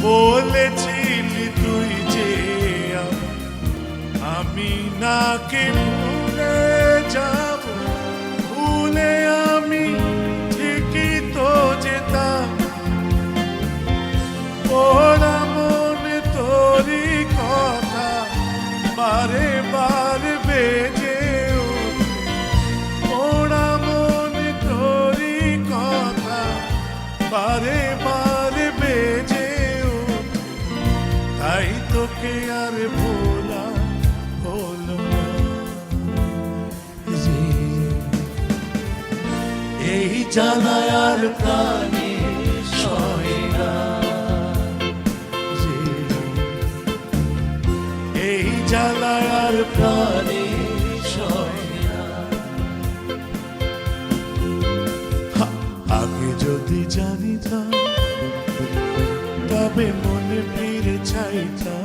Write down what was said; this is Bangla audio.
বলেছিলি তুই যে আমি নাকে ভুলে যাব, ভুলে আমি ঠিকই তো যেতাম। ওরা মনে তোরই কথা বারে বারে বেজে ওঠে, ওরা মনে তোরই কথা বারে বারে বেজে ওঠে। তাই তোকে আর ভোলা হলো না যে, এই জ্বালায় আর প্রাণে সয় না যে, এই জ্বালায় আর প্রাণে সয় না। আগে যদি জানিতাম তবে মনে ফিরে চাইতাম,